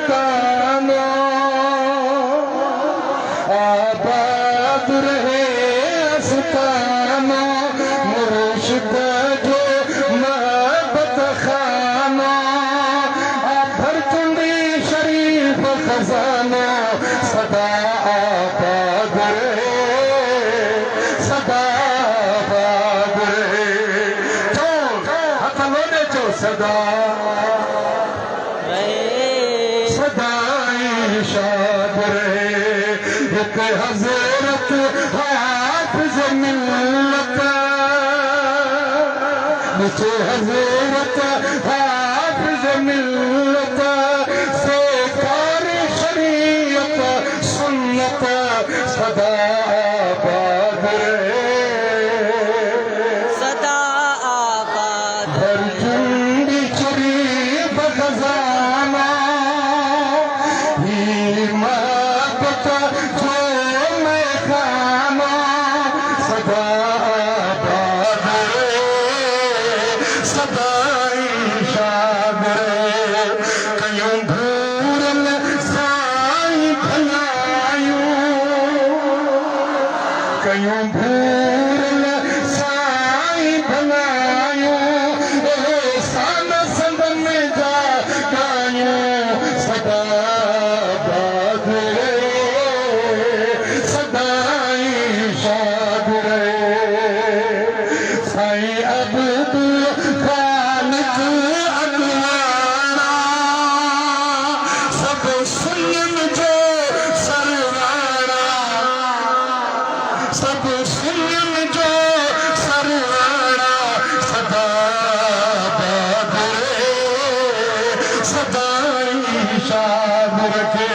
मकानो आबाद रहे अस्तानो मुर्शिद जो महबत खानो भर चुंडी शरीफ खजानो सदा आबाद रहे सदा आबाद रहे हथ लोने चो सदा शाद रहे एक हजरत हाफिज मिल्लत नीचे हजरत हाफिज मिल्लत सरकार शरीयत सुन्नत सदा आबाद रहे सदा आबाद हर चुंडी शरीफ खजाना महबत जो मैं खाना सदा आबाद सदा शाद कयूं भूरल साईं भलायूं कयूं भूरल साईं भलायूं सान संग में जा गायूं सदा सब सुन जो सरवाड़ा सदा आबाद सदा शाद रखे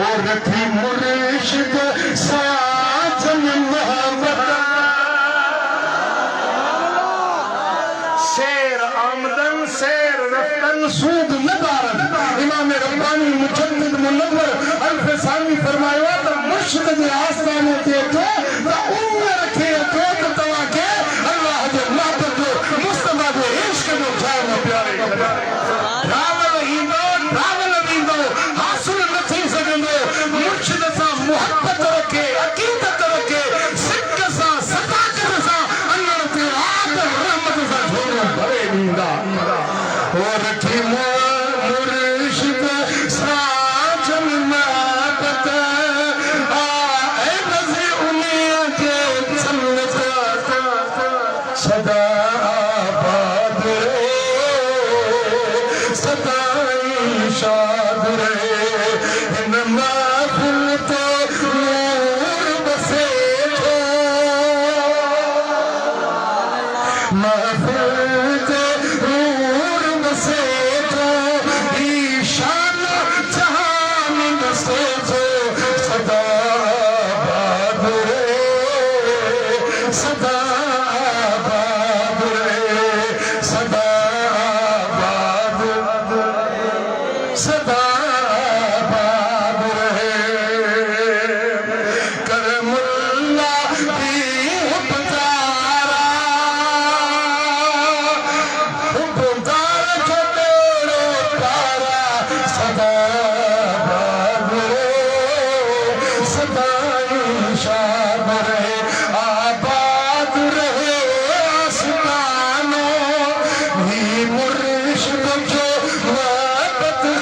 और रखी मुर्शिद साजन मोहब्बत शेर आमदन शेर रफ्तन सूद नदारन इमाम रब्बानी मुजद्दिद मुनव्वर अल-फसानी फरमाया तो मुर्शिद के आस्थाने ते तो उम्र रखे तो तवा के अल्लाह जो मोहब्बत जो मुस्तफा जो इश्क जो जान प्यारे रावल ईंदो हासिल न थी सघंदो मुर्शिद सां मोहब्बत रखे अकीदत रखे सिक सां सदाकत सां अल्लाह ते रात रहमत सां झोलो भरे ॾींदा और रखी मुर्शिद साजन महबत सदा आबाद सदा शाद रहे इन महफिल तो नूर बसे महफिल तो नूर बसे तो ईशान जहान बसे तो सदा आबाद सदा सदा आबाद रहे करमुल्ला भी पुकारा पुकार जो तेरे पारा सदा आबाद रहे सदा शाद रहे आबाद रहे आसमानो ही मुर्शिद जो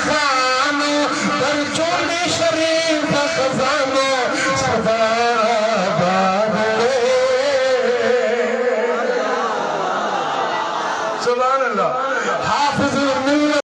खानो पर चोली शरीफ खजानो सदा आबाद सुभान अल्लाह हाफिज